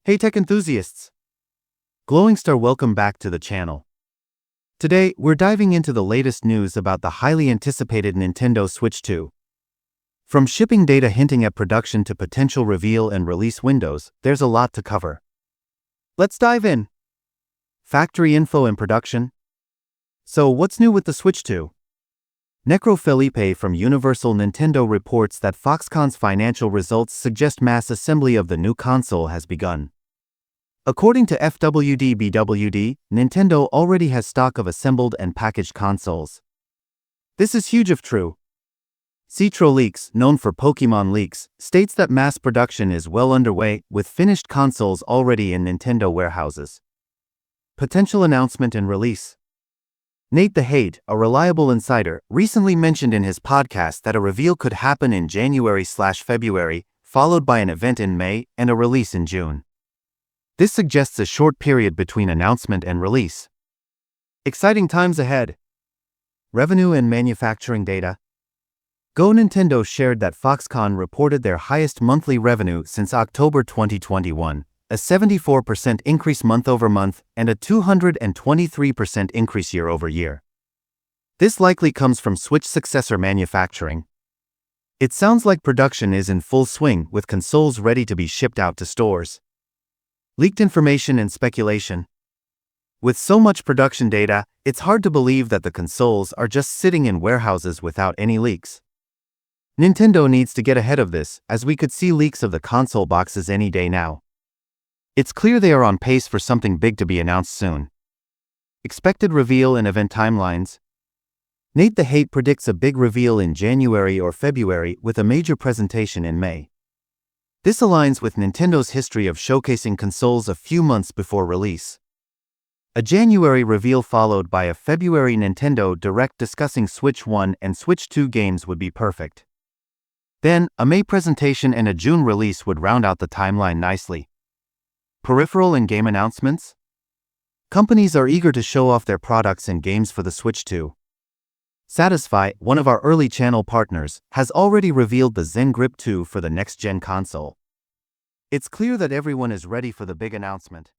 Hey tech enthusiasts! Glowing Star, welcome back to the channel. Today, we're diving into the latest news about the highly anticipated Nintendo Switch 2. From shipping data hinting at production to potential reveal and release windows, there's a lot to cover. Let's dive in. Factory info and production. So, what's new with the Switch 2? Necro Felipe from Universal Nintendo reports that Foxconn's financial results suggest mass assembly of the new console has begun. According to FWD-BWD, Nintendo already has stock of assembled and packaged consoles. This is huge if true. Citro Leaks, known for Pokemon leaks, states that mass production is well underway, with finished consoles already in Nintendo warehouses. Potential announcement and release. Nate the Hate, a reliable insider, recently mentioned in his podcast that a reveal could happen in January/February, followed by an event in May and a release in June. This suggests a short period between announcement and release. Exciting times ahead. Revenue and manufacturing data. Go Nintendo shared that Foxconn reported their highest monthly revenue since October 2021, a 74% increase month-over-month and a 223% increase year-over-year. This likely comes from Switch successor manufacturing. It sounds like production is in full swing, with consoles ready to be shipped out to stores. Leaked information and speculation. With so much production data, it's hard to believe that the consoles are just sitting in warehouses without any leaks. Nintendo needs to get ahead of this, as we could see leaks of the console boxes any day now. It's clear they are on pace for something big to be announced soon. Expected reveal and event timelines. Nate the Hate predicts a big reveal in January or February with a major presentation in May. This aligns with Nintendo's history of showcasing consoles a few months before release. A January reveal followed by a February Nintendo Direct discussing Switch 1 and Switch 2 games would be perfect. Then, a May presentation and a June release would round out the timeline nicely. Peripheral and game announcements? Companies are eager to show off their products and games for the Switch 2. Satisfy, one of our early channel partners, has already revealed the Zen Grip 2 for the next-gen console. It's clear that everyone is ready for the big announcement.